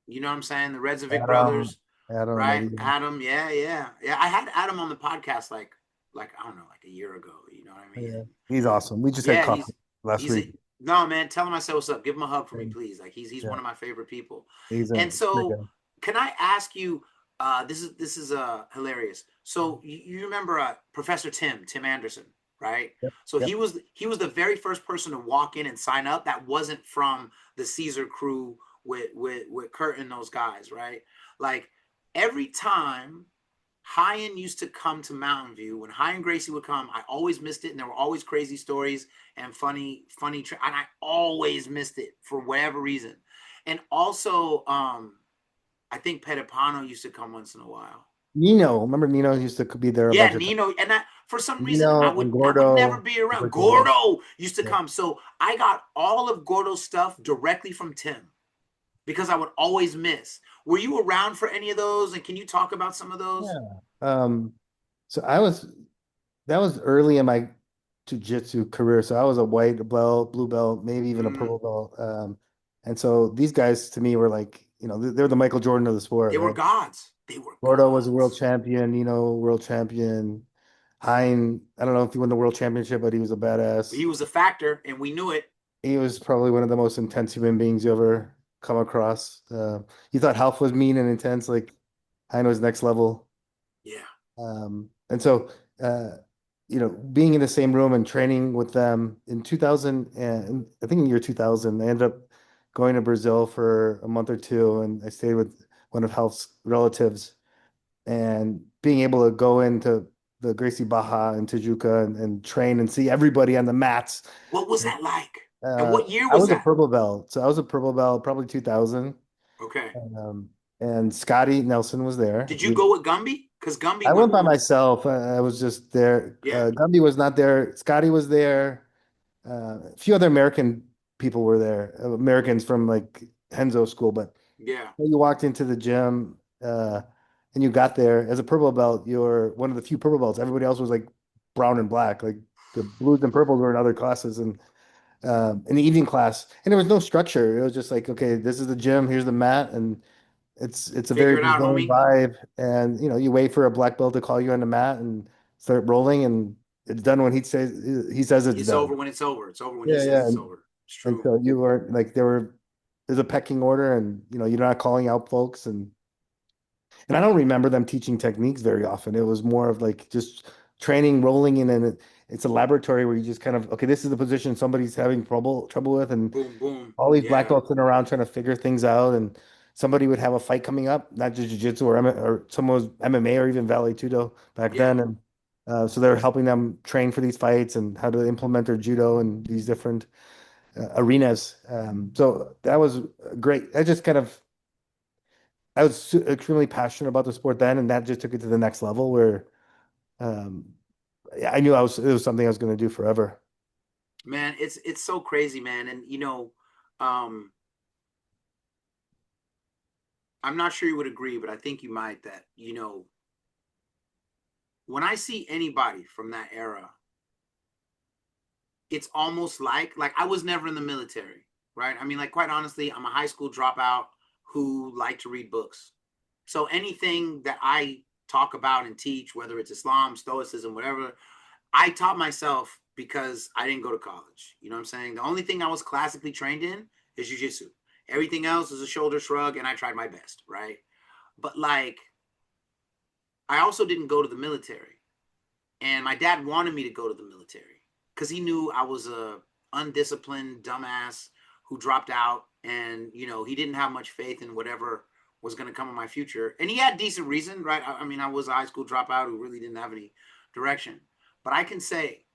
you know what I'm saying? The Redzovic Adam, brothers, Adam and right? Eddie. Adam, yeah, yeah. Yeah. I had Adam on the podcast like I don't know, like a year ago, you know what I mean? Yeah, And he's awesome. We just had yeah, coffee last he's a week. no man, tell him I said what's up. Give him a hug for me, And, please. Like he's yeah, one of my favorite people. he's a And great so guy. can I ask you, this is hilarious. So you remember Professor Tim Anderson, right? Yep, So he yep. was he was the very first person to walk in and sign up that wasn't from the Caesar crew with Kurt and those guys, right? Like every time Hyan used to come to Mountain View. When Hyan Gracie would come, I always missed it, and there were always crazy stories and funny, and I always missed it for whatever reason. And also, I think Petipano used to come once in a while. Nino, remember Nino used to be there a Yeah, bunch of times. Nino, and that for some reason Nino and I would never Gordo be around. were there. Gordo used to Yeah. come, so I got all of Gordo's stuff directly from Tim because I would always miss. Were you around for any of those? And can you talk about some of those? Yeah. So I was that was early in my jujitsu career. So I was a white belt, blue belt, maybe even a Mm, purple belt. And so these guys to me were like, they're the Michael Jordan of the sport, they were right? gods. They were Gordo was a world gods. champion, world champion. Hein, I don't know if he won the world championship, but he was a badass. He was a factor, and we knew it. He was probably one of the most intense human beings you ever come across. You thought Half was mean and intense, like Hein was next level. Yeah. And so, uh, being in the same room and training with them in 2000, and I think in the year 2000, I ended up going to Brazil for a month or two, and I stayed with one of Half's relatives, and being able to go into the Gracie Baja and Tijuca and train and see everybody on the mats. What was that like? And what year I was was a that? purple belt, so I was a purple belt, probably 2000. Okay. Um, and Scotty Nelson was there. Did you go with Gumby? Because Gumby I went went by once. myself. I was just there. Yeah. Gumby was not there. Scotty was there. A few other American people were there, Americans from like Henzo school. But Yeah. when you walked into the gym and you got there as a purple belt, you're one of the few purple belts. Everybody else was like brown and black. Like the blues and purples were in other classes and in the evening class. And there was no structure. It was just like, okay, this is the gym. Here's the mat, and it's a very Figure it out, Brazilian homie. vibe, and you wait for a black belt to call you on the mat and start rolling, and it's done when he says it's It's done. over when it's over. It's over when he Yeah, says yeah, it's over. It's and true. so you were like there's a pecking order, and you're not calling out folks, and I don't remember them teaching techniques very often. It was more of like just training, rolling in, and it's a laboratory where you just kind of okay, this is the position somebody's having trouble with, and Boom, boom. all these black Yeah. belts sitting around trying to figure things out, and somebody would have a fight coming up, not just jiu-jitsu or someone was MMA or even Valley Tudo back Yeah. then, and so they were helping them train for these fights and how to implement their judo in these different arenas. So that was great. I was extremely passionate about the sport then, and that just took it to the next level where um, I knew it was something I was going to do forever. Man, it's so crazy, man. And um, I'm not sure you would agree, but I think you might that, when I see anybody from that era, it's almost like I was never in the military, right? I mean, like quite honestly, I'm a high school dropout who liked to read books. So anything that I talk about and teach, whether it's Islam, Stoicism, whatever, I taught myself because I didn't go to college. You know what I'm saying? The only thing I was classically trained in is jujitsu. Everything else is a shoulder shrug, and I tried my best, right? But like, I also didn't go to the military, and my dad wanted me to go to the military because he knew I was a undisciplined dumbass who dropped out, and he didn't have much faith in whatever was going to come in my future, and he had decent reason, right? I mean, I was a high school dropout who really didn't have any direction, but I can say,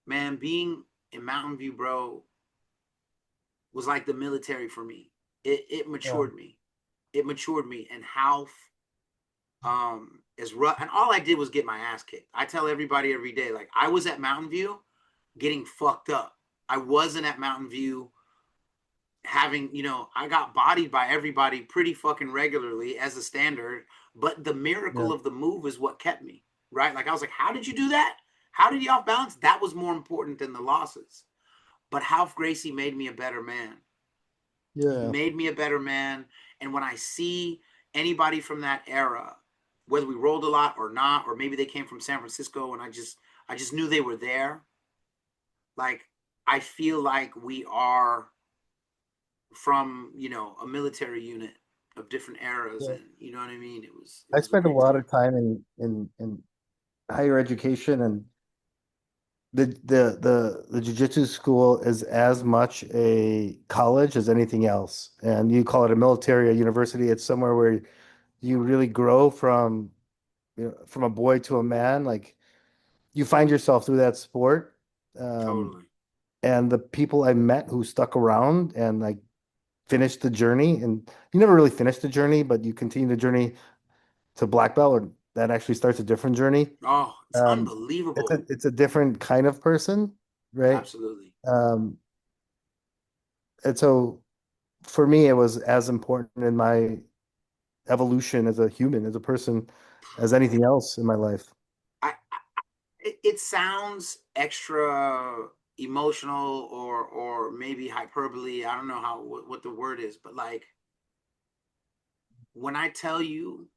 man, being in Mountain View, bro, was like the military for me. It Yeah. matured me. It matured me, and how is rough. And all I did was get my ass kicked. I tell everybody every day, like I was at Mountain View getting fucked up. I wasn't at Mountain View having, I got bodied by everybody pretty fucking regularly as a standard. But the Yeah. miracle of the move is what kept me, right? Like I was like, how did you do that? How did you off balance? That was more important than the losses. But Half Gracie made me a better man. He Yeah. made me a better man. And when I see anybody from that era, whether we rolled a lot or not, or maybe they came from San Francisco and I just knew they were there, like I feel like we are from, a military unit of different eras, Yeah. and you know what I mean? It I was a spent a great lot time. of time in higher education, and the jiu-jitsu school is as much a college as anything else. And you call it a military, a university, it's somewhere where you really grow from a boy to a man. Like you find yourself through that sport. Um, Totally. and the people I met who stuck around and like finish the journey, and you never really finish the journey, but you continue the journey to black belt, or that actually starts a different journey. Oh, it's Um, unbelievable. it's a different kind of person, right? Absolutely. Um, and so for me, it was as important in my evolution as a human, as a person, as anything else in my life. It sounds extra emotional or maybe hyperbole. I don't know what the word is, but like when I tell you,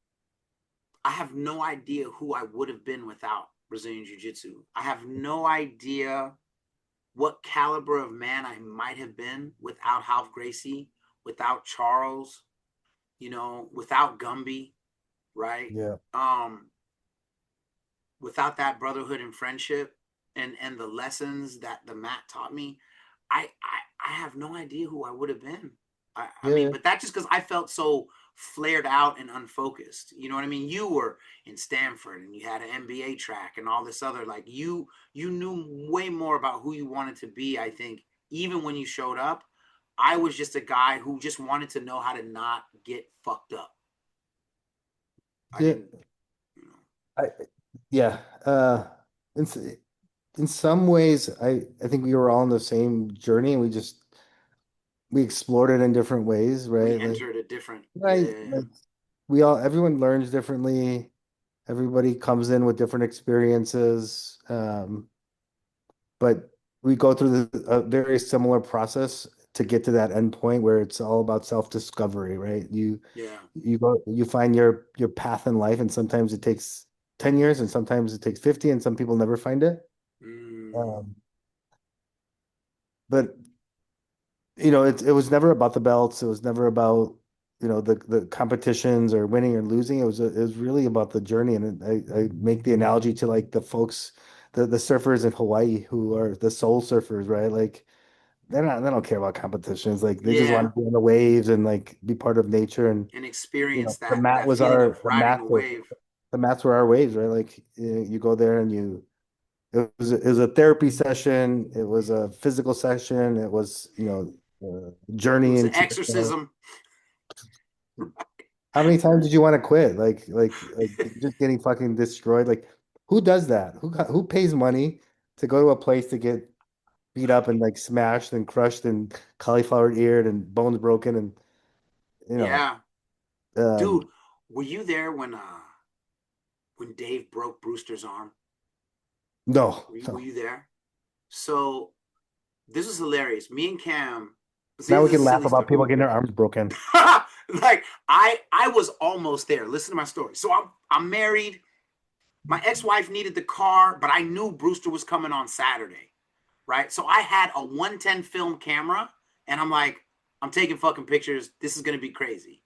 I have no idea who I would have been without Brazilian Jiu Jitsu. I have no idea what caliber of man I might have been without Half Gracie, without Charles, without Gumby, right? Yeah. Um, without that brotherhood and friendship and the lessons that the mat taught me, I have no idea who I would have been. I mean, Yeah. but that's just because I felt so flared out and unfocused. You know what I mean? You were in Stanford and you had an MBA track and all this other, like you knew way more about who you wanted to be, I think, even when you showed up. I was just a guy who just wanted to know how to not get fucked up. I Yeah. didn't, you know. I, yeah. In, s- in some ways, I think we were all on the same journey, and we explored it in different ways, We right? Like, entered a different, yeah, right. yeah, yeah. Like everyone learns differently. Everybody comes in with different experiences. But we go through a very similar process to get to that end point where it's all about self-discovery, right? Yeah. You find your path in life, and sometimes it takes 10 years, and sometimes it takes 50, and some people never find it. Mm, Um, but it was never about the belts. It was never about, the competitions or winning or losing. It was really about the journey. And I make the analogy to like the folks, the surfers in Hawaii who are the soul surfers, right? Like they don't care about competitions. Like they just want yeah. to be on the waves and like be part of nature. And And experience that was feeling of the riding mats a were wave. our waves, right? Like you go there and it was a therapy session. It was a physical session. It was, It journey was an into, exorcism. how many times did you want to quit? Like just getting fucking destroyed. Like who does that? Who pays money to go to a place to get beat up and like smashed and crushed and cauliflower eared and bones broken and you know, Yeah. Dude, um, were you there when Dave broke Brewster's arm? no, Were no. you there? So this was hilarious. Me and Cam, see, Now this we is a can laugh silly about story. people getting their arms broken. Like I was almost there. Listen to my story. So I'm married. My ex-wife needed the car, but I knew Brewster was coming on Saturday, right? So I had a 110 film camera, and I'm like, I'm taking fucking pictures. This is gonna be crazy.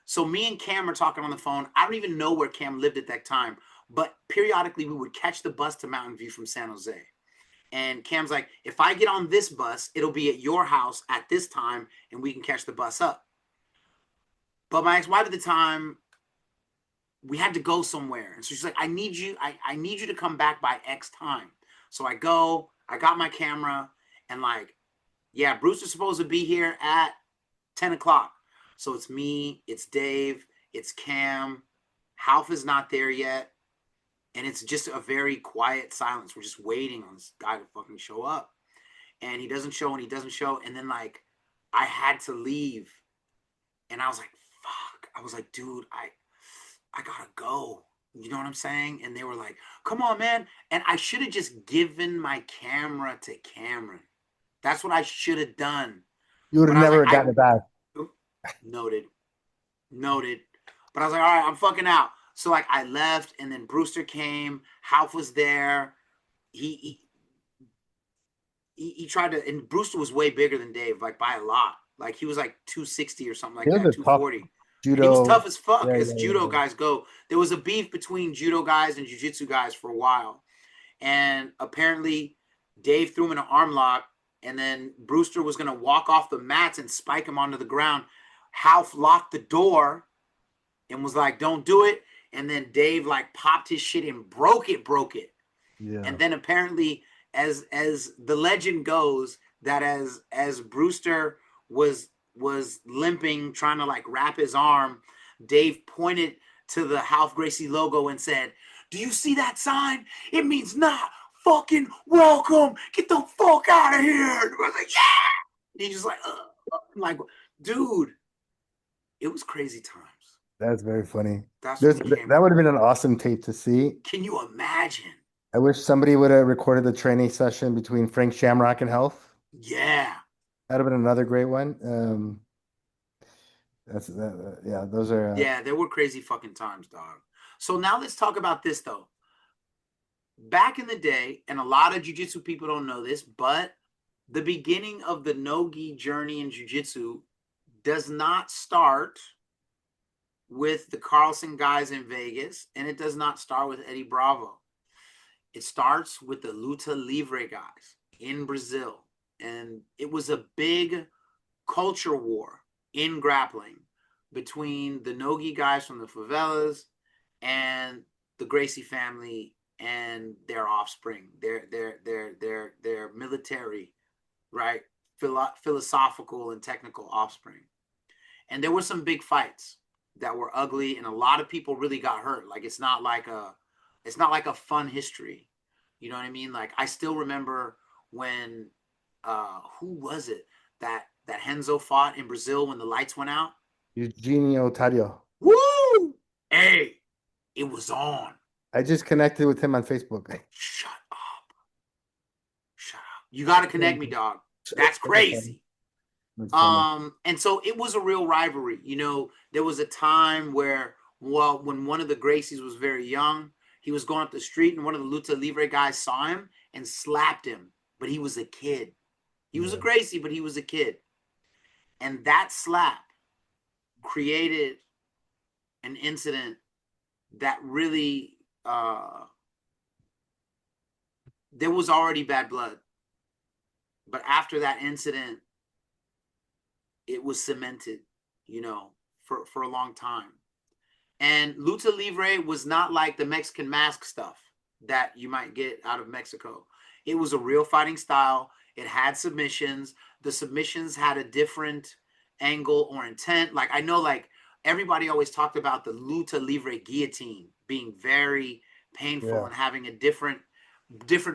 So me and Cam are talking on the phone. I don't even know where Cam lived at that time, but periodically we would catch the bus to Mountain View from San Jose. And Cam's like, if I get on this bus, it'll be at your house at this time, and we can catch the bus up. But my ex-wife at the time, we had to go somewhere. And so she's like, I need you to come back by X time. So I go, I got my camera, and like, yeah, Bruce is supposed to be here at 10 o'clock. So it's me, it's Dave, it's Cam. Half is not there yet. And it's just a very quiet silence. We're just waiting on this guy to fucking show up. And he doesn't show and he doesn't show. And then like I had to leave. And I was like, fuck. I was like, dude, I gotta go. You know what I'm saying? And they were like, come on, man. And I should have just given my camera to Cameron. That's what I should have done. You would But have I was like, never gotten it back. noted, noted. But I was like, all right, I'm fucking out. So like I left, and then Brewster came. Half was there. He he, he tried to, and Brewster was way bigger than Dave, like by a lot. Like he was like 260 or something He like was that, a tough 240. And he was tough judo. as fuck, Yeah, as yeah, judo yeah. guys go. There was a beef between judo guys and jiu-jitsu guys for a while. And apparently Dave threw him in an arm lock, and then Brewster was gonna walk off the mats and spike him onto the ground. Half locked the door and was like, don't do it. And then Dave like popped his shit and broke it. Yeah. And then apparently, as the legend goes, that as Brewster was was limping, trying to like wrap his arm, Dave pointed to the Half Gracie logo and said, "Do you see that sign? It means not fucking welcome. Get the fuck out of here." And I was like, "Yeah." And he's just like, I'm like, dude, it was crazy times. That's very funny. That's when There's we came that up. would have been an awesome tape to see. Can you imagine? I wish somebody would have recorded the training session between Frank Shamrock and Health. Yeah. That'd have been another great one. That's that, yeah, those are Yeah, there were crazy fucking times, dog. So now let's talk about this though. Back in the day, and a lot of jujitsu people don't know this, but the beginning of the no-gi journey in jujitsu does not start with the Carlson guys in Vegas, and it does not start with Eddie Bravo. It starts with the Luta Livre guys in Brazil. And it was a big culture war in grappling between the Nogi guys from the favelas and the Gracie family and their offspring, their military, right? Philosophical and technical offspring. And there were some big fights that were ugly, and a lot of people really got hurt. Like it's not like a fun history. You know what I mean? Like I still remember when who was it that Henzo fought in Brazil when the lights went out? Eugenio Tadio. Woo! Hey, it was on. I just connected with him on Facebook. Shut up. Shut up. You got to connect me, dog. That's crazy. That's funny. And so it was a real rivalry. You know, there was a time where, well, when one of the Gracies was very young, he was going up the street and one of the Luta Livre guys saw him and slapped him, but he was a kid. He was a Yeah. Gracie, but he was a kid. And that slap created an incident that really, there was already bad blood. But after that incident, it was cemented, you know, for a long time. And lucha libre was not like the Mexican mask stuff that you might get out of Mexico. It was a real fighting style. It had submissions. The submissions had a different angle or intent. Like I know, like everybody always talked about the lucha libre guillotine being very painful Yeah. and having a different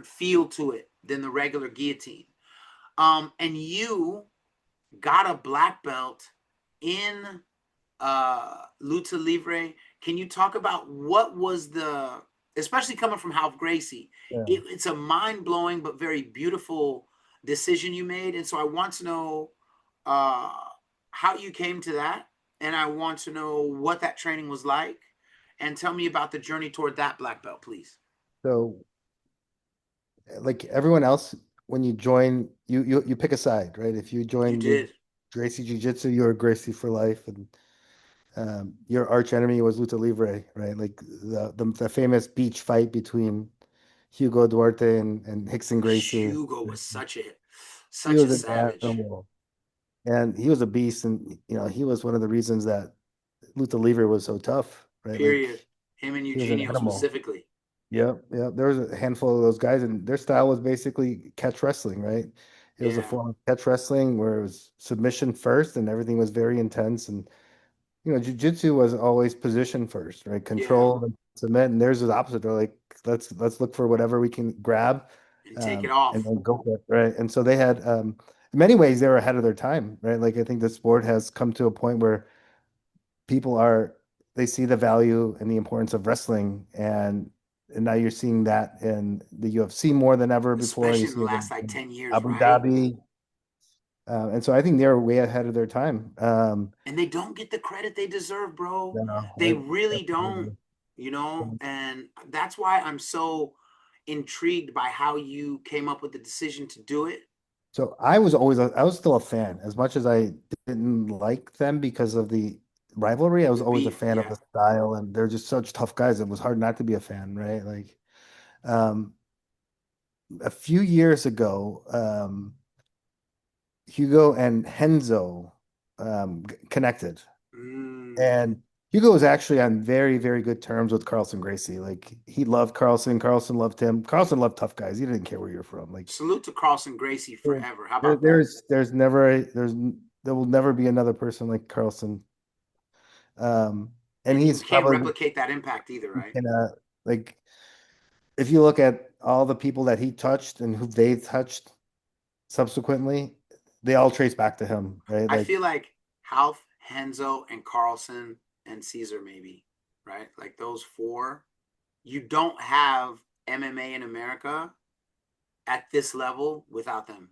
feel to it than the regular guillotine. And you got a black belt in Lucha Libre. Can you talk about what was the, especially coming from Half Gracie, Yeah. it's a mind blowing but very beautiful decision you made, and so I want to know uh, how you came to that, and I want to know what that training was like, and tell me about the journey toward that black belt, please. So like everyone else, when you join, you pick a side, right? If you You join the did. Gracie Jiu-Jitsu, you're Gracie for life, and your arch enemy was Luta Livre, right? Like the famous beach fight between Hugo Duarte and Hickson Gracie. Hugo was He such a was an savage. animal, and he was a beast, and he was one of the reasons that Luta Livre was so tough, right? Like Period. Him and he was an Eugenio animal. specifically. Yep, yep. There was a handful of those guys, and their style was basically catch wrestling, right? It was a Yeah. form of catch wrestling where it was submission first, and everything was very intense. And jiu-jitsu was always position first, right? Yeah. Control and submit. And theirs is the opposite. They're like, let's look for whatever we can grab, And take it and off. then go for it, right? And so they had, in many ways, they were ahead of their time, right? Like I think the sport has come to a point where people are they see the value and the importance of wrestling, and now you're seeing that in the UFC more than ever before. You Especially in the see it last like in 10 years, Abu right? Dhabi, and so I think they're way ahead of their time. And they don't get the credit they deserve, bro. You know, They like, really don't, absolutely. you know? And that's why I'm so intrigued by how you came up with the decision to do it. So I was still a fan, as much as I didn't like them because of the rivalry. I was The always a beef, fan of yeah. the style, and they're just such tough guys. It was hard not to be a fan, right? Like, um, a few years ago, Hugo and Henzo connected. Mm. And Hugo was actually on very, very good terms with Carlson Gracie. Like he loved Carlson. Carlson loved him. Carlson loved tough guys. He didn't care where you're from. Like Salute to Carlson Gracie there, forever. How about that? there's never there's there will never be another person like Carlson. Um, and And you he's can't probably replicate that impact either, he right? can, like if you look at all the people that he touched and who they touched subsequently, they all trace back to him, right? I Like, feel like Half, Henzo, and Carlson and Caesar maybe, right? Like those four. You don't have MMA in America at this level without them.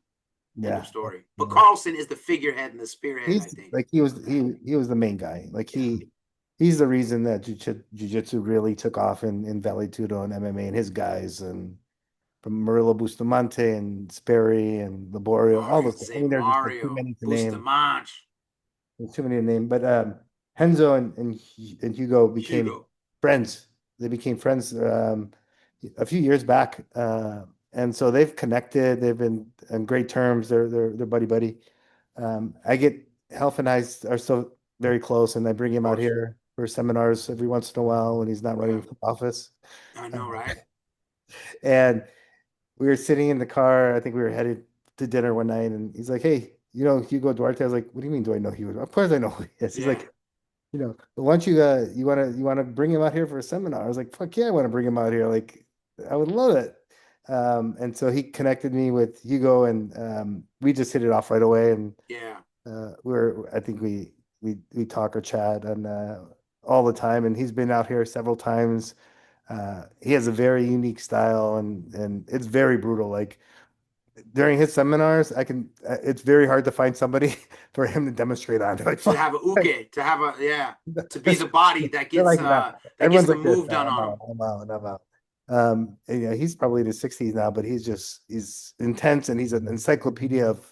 End of yeah, story. But yeah. Carlson is the figurehead and the spearhead, I He's think. like he was the main guy. Like Yeah. he's the reason that jiu-jitsu really took off in Vale Tudo and MMA and his guys and from Murillo Bustamante and Sperry and Laborio, all Mario, those. I Zay mean, there's just like too Mario, many to name. Bustamante, There's too many to name. But Henzo and Hugo became Hugo. friends. They became friends a few years back, and so they've connected. They've been on great terms. They're buddy buddy. I get Health and I are so very close, and I bring Of him out course. here for seminars every once in a while when he's not Yeah. running for office. I Uh, know, right? and we were sitting in the car. I think we were headed to dinner one night, and he's like, "Hey, you know Hugo Duarte?" I was like, "What do you mean? Do I know Hugo? Of course I know who he is." He's Yeah. like, why don't you want to bring him out here for a seminar? I was like, "Fuck yeah, I want to bring him out here. Like, I would love it." And so he connected me with Hugo, and we just hit it off right away. And Yeah. I think we talk or chat and all the time. And he's been out here several times. He has a very unique style, and it's very brutal. Like during his seminars, it's very hard to find somebody for him to demonstrate on. Like, To fuck, have a uke, to have a yeah, to be the they're body like, nah. that gets Everyone's the like this. move done No, I'm on out. him. I'm out. I'm out. And, yeah, he's probably in his 60s now, but he's intense and he's an encyclopedia of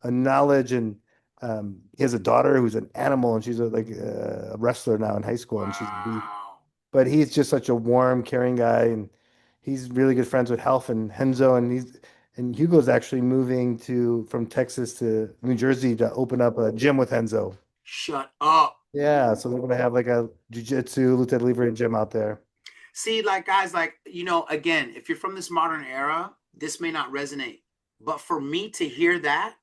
knowledge. And he has a daughter who's an animal, and she's a wrestler now in high school, and she's a beast. Wow. But he's just such a warm, caring guy, and he's really good friends with Health and Henzo, and Hugo's actually moving to from Texas to New Jersey to open up a gym with Henzo. Shut up. Yeah, so they're gonna have like a jiu-jitsu, lucha libre gym out there. See, like guys, like again, if you're from this modern era, this may not resonate. But for me to hear that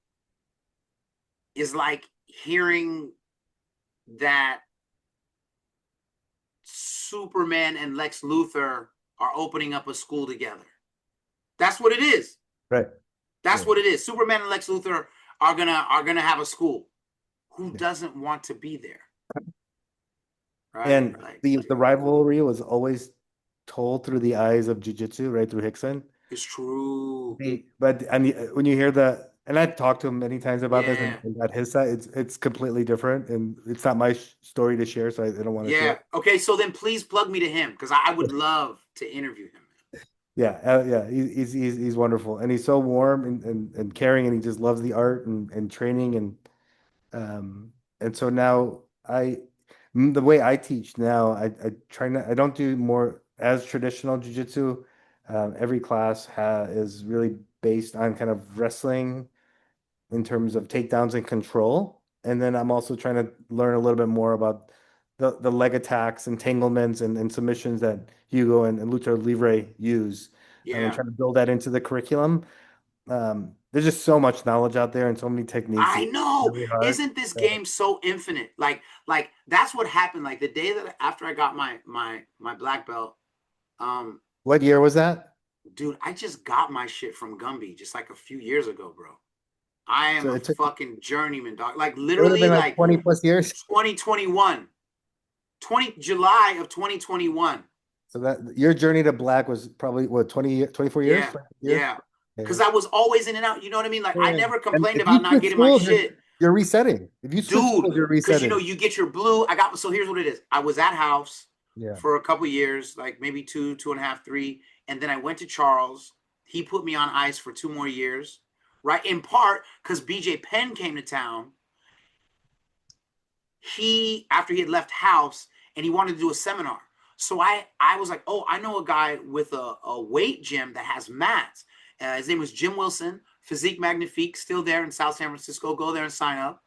is like hearing that Superman and Lex Luthor are opening up a school together. That's what it is. Right. That's Yeah. what it is. Superman and Lex Luthor are gonna have a school. Who Yeah. doesn't want to be there? Right? And Like the rivalry was always told through the eyes of jiu-jitsu, right through Hickson. it's true. But and when you hear and I've talked to him many times about this, Yeah. and got his side, it's completely different, and it's not my story to share, so I don't want to share Yeah. it. Okay, so then please plug me to him because I would love to interview him. Yeah, yeah, he's wonderful, and he's so warm and caring, and he just loves the art and training, um and so now the way I teach now, I try not I don't do more as traditional jujitsu. Every class is really based on kind of wrestling in terms of takedowns and control. And then I'm also trying to learn a little bit more about the leg attacks, entanglements, and submissions that Hugo and Lucha Libre use. I'm Yeah. trying to build that into the curriculum. There's just so much knowledge out there and so many techniques. I It's know. really hard. Isn't this game so infinite? Like that's what happened. Like the day that after I got my black belt, um, What year was that? dude, I just got my shit from Gumby just like a few years ago, bro. I am So a it took, fucking journeyman, dog. Like it would have literally been like like 20 plus years. 2021, 20 July of 2021. So that your journey to black was probably what, 24 years? Yeah, 20 years? yeah. Because Okay. I was always in and out. You know what I mean? Like I Yeah. never And complained if about you not switch getting my schools, shit. you're resetting. If you switch Dude, schools, you're because resetting. you get your blue. So here's what it is. I was at House Yeah. for a couple years, like maybe two and a half, three, and then I went to Charles. He put me on ice for 2 more years, right? In part because BJ Penn came to town. He after he had left House and he wanted to do a seminar. So I was like, oh, I know a guy with a weight gym that has mats. His name was Jim Wilson, Physique Magnifique, still there in South San Francisco. Go there and sign up.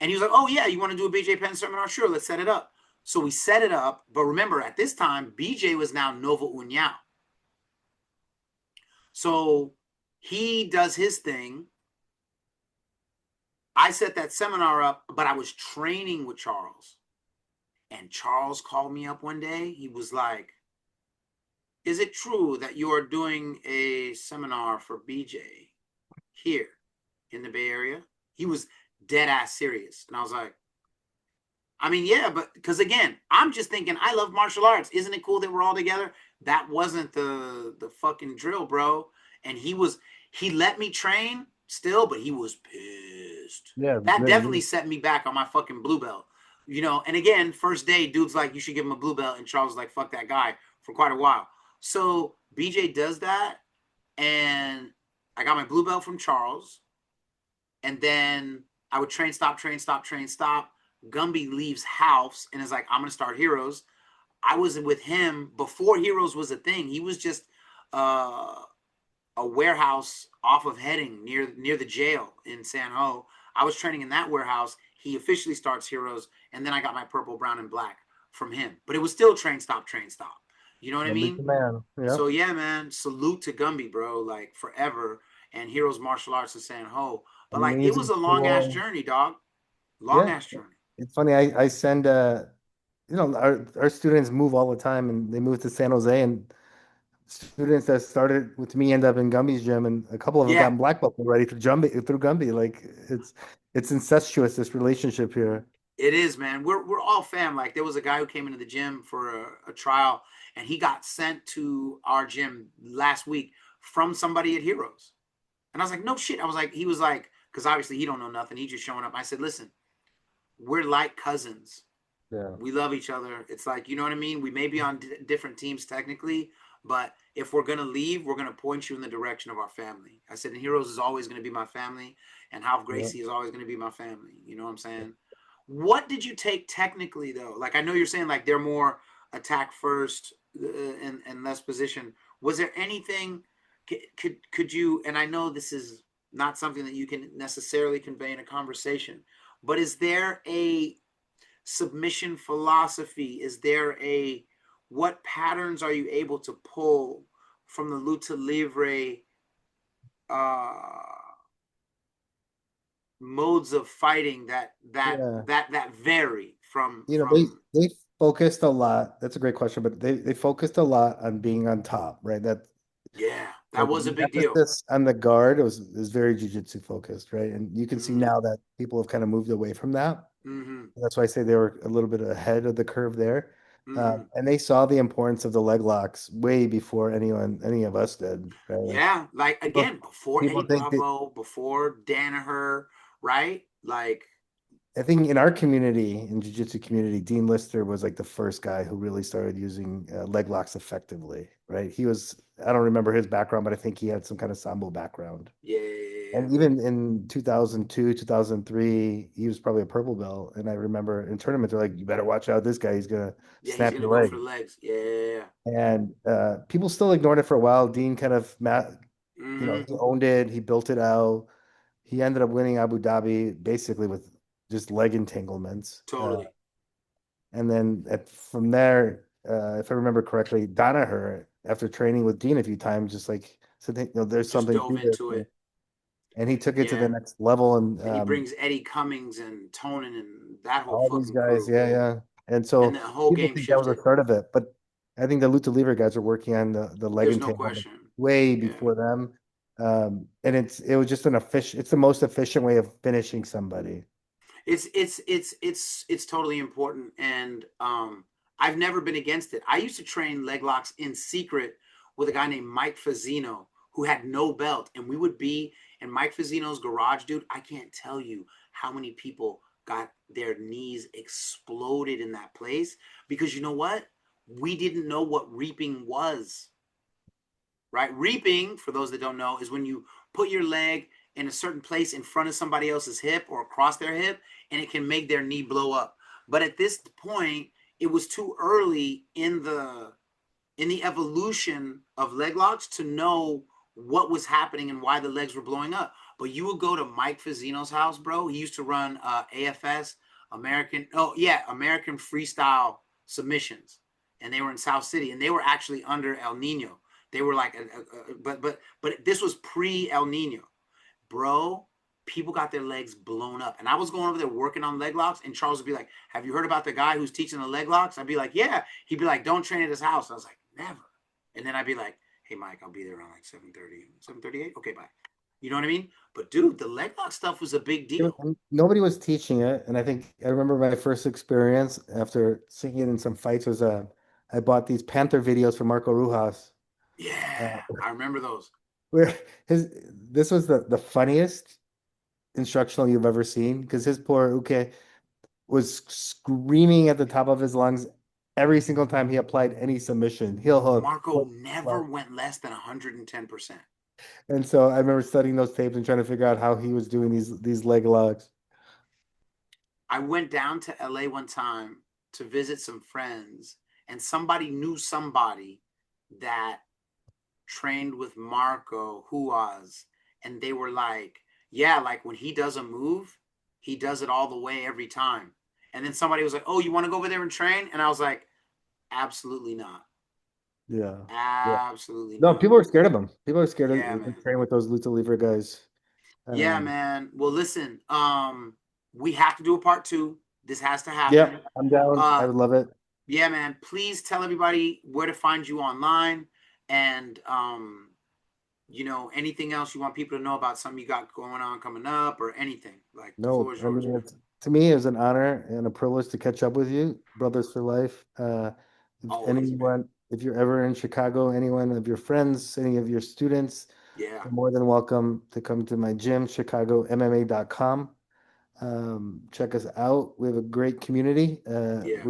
And he was like, oh, yeah, you want to do a BJ Penn seminar? Sure, let's set it up. So we set it up. But remember, at this time, BJ was now Nova União. So he does his thing. I set that seminar up, but I was training with Charles. And Charles called me up one day. He was like, "Is it true that you are doing a seminar for BJ here in the Bay Area?" He was dead ass serious. And I was like, I mean, yeah, but because again, I'm just thinking, I love martial arts. Isn't it cool that we're all together? That wasn't the fucking drill, bro. And he let me train still, but he was pissed. Yeah, That no, definitely set me back on my fucking blue belt. And again, first day, dude's like, you should give him a blue belt, and Charles was like, fuck that guy for quite a while. So BJ does that, and I got my blue belt from Charles, and then I would train, stop, train, stop, train, stop. Gumby leaves house and is like, I'm gonna start Heroes. I was with him before Heroes was a thing. He was just uh, a warehouse off of Heading near the jail in San Ho. I was training in that warehouse. He officially starts Heroes, and then I got my purple, brown, and black from him. But it was still train, stop, train, stop. You know what I Gumby's mean? the man. So Yep. yeah, man, salute to Gumby, bro. Like forever, and Heroes Martial Arts in San Ho. But like, it was Amazing a long ass school. journey, dog. Long Yeah. ass journey. It's funny. I send our students move all the time and they move to San Jose, and students that started with me end up in Gumby's gym, and a couple of them Yeah, gotten black belt already through Gumby. Like it's incestuous, this relationship here. it is, man. We're all fam. Like there was a guy who came into the gym for a trial, and he got sent to our gym last week from somebody at Heroes. And I was like, no shit. He was like, because obviously he don't know nothing. He just showing up. I said, listen, we're like cousins. Yeah. We love each other. It's like, you know what I mean? We may be on different teams technically, but if we're going to leave, we're going to point you in the direction of our family. I said, and Heroes is always going to be my family, and Half Yeah. Gracie is always going to be my family. You know what I'm saying? What did you take technically, though? Like, I know you're saying like they're more attack first and less position. Was there anything, could you, and I know this is not something that you can necessarily convey in a conversation, but is there a submission philosophy? Is there a what patterns are you able to pull from the lucha libre uh, modes of fighting Yeah. that vary from You know, they focused a lot. That's a great question, but they focused a lot on being on top, right? yeah, that Like was a the big deal. emphasis on the guard was very jiu-jitsu focused, right? And you can see Mm-hmm. now that people have kind of moved away from that. Mm-hmm. That's why I say they were a little bit ahead of the curve there. Mm-hmm. And they saw the importance of the leg locks way before any of us did, right? Like Yeah, like people, again, before people Eddie think that Bravo, before Danaher, right? Like, I think in our community, in jiu-jitsu community, Dean Lister was like the first guy who really started using leg locks effectively, right? I don't remember his background, but I think he had some kind of sambo background. yeah, And even in 2002, 2003, he was probably a purple belt. And I remember in tournaments, they're like, you better watch out. This guy, he's going to yeah, he's snap gonna your go for leg. the legs. Yeah. And people still ignored it for a while. Dean kind of, Mm-hmm. he owned it. He built it out. He ended up winning Abu Dhabi basically with just leg entanglements. Totally. And then from there, if I remember correctly, Danaher, after training with Dean a few times, just like said, there's Just something dove to this. into it. And he took it to the Yeah. next level. And And he brings Eddie Cummings and Tonin and that whole all these fucking guys, crew. yeah, yeah. And And so the whole people game think that was the shifted. start of it, but I think the Lucha Libre guys are working on the leg There's no entanglement question. way Yeah. before them. And it was just it's the most efficient way of finishing somebody. It's totally important. And I've never been against it. I used to train leg locks in secret with a guy named Mike Fazzino who had no belt. And we would be in Mike Fazzino's garage, dude. I can't tell you how many people got their knees exploded in that place because you know what? We didn't know what reaping was, right? Reaping, for those that don't know, is when you put your leg in a certain place in front of somebody else's hip or across their hip, and it can make their knee blow up. But at this point, it was too early in the evolution of leg locks to know what was happening and why the legs were blowing up. But you would go to Mike Fazzino's house, bro. He used to run AFS, American Freestyle Submissions, and they were in South City, and they were actually under El Nino. They were like, but this was pre El Nino, bro. people got their legs blown up. And I was going over there working on leg locks, and Charles would be like, "Have you heard about the guy who's teaching the leg locks?" I'd be like, "Yeah." He'd be like, "Don't train at his house." I was like, "Never." And then I'd be like, "Hey, Mike, I'll be there around like 7:30, 7:38. Okay, bye." You know what I mean? But dude, the leg lock stuff was a big deal. Nobody was teaching it, and I think I remember my first experience after seeing it in some fights was I bought these Panther videos from Marco Rujas. Uh, Yeah, I remember those. where his this was the funniest instructional you've ever seen because his poor Uke was screaming at the top of his lungs every single time he applied any submission, heel hook, Marco foot never lock. went less than 110%. And so I remember studying those tapes and trying to figure out how he was doing these leg locks. I went down to LA one time to visit some friends, and somebody knew somebody that trained with Marco Huaz, and they were like, "Yeah, like when he does a move, he does it all the way every time." And then somebody was like, "Oh, you want to go over there and train?" And I was like, "Absolutely not. Yeah. Yeah. Absolutely No, not." people are scared of him. People are scared Yeah, of man. training with those lucha libre guys. Yeah, Um, man. Well, listen, we have to do a part two. This has to happen. yep, I'm down. I Uh, would love it. yeah, man. Please tell everybody where to find you online, and anything else you want people to know about something you got going on coming up or anything. Like the No, floor is I yours, mean, man. to me, it was an honor and a privilege to catch up with you, brothers for life. Always, man. If you're ever in Chicago, anyone of your friends, any of your students, Yeah, you're more than welcome to come to my gym, chicagomma.com. Check us out. We have a great community. yeah.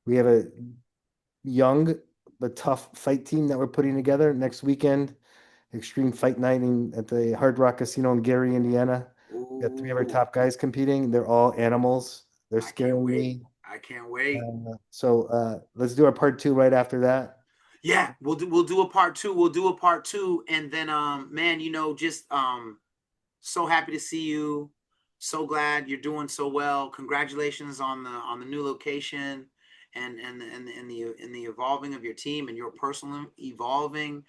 We have a young but tough fight team that we're putting together next weekend. Extreme Fight Night at the Hard Rock Casino in Gary, Indiana. We got three of our Ooh, top guys competing. They're all animals. They're I can't scaring wait. me. I can't wait. Let's do our part two right after that. Yeah, we'll do a part two. We'll do a part two, and then man, just so happy to see you. So glad you're doing so well. Congratulations on the new location and the evolving of your team and your personal evolving,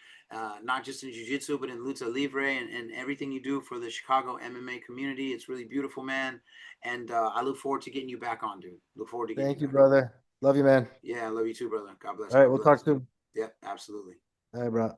not just in jiu-jitsu but in lucha libre and everything you do for the Chicago MMA community. It's really beautiful, man. And I look forward to getting you back on, dude. Look forward to getting you Thank you, back on. brother. Love you, man. Yeah, I love you too, brother. God bless. All right, God we'll bless. talk soon. Yep, absolutely. All right, bro.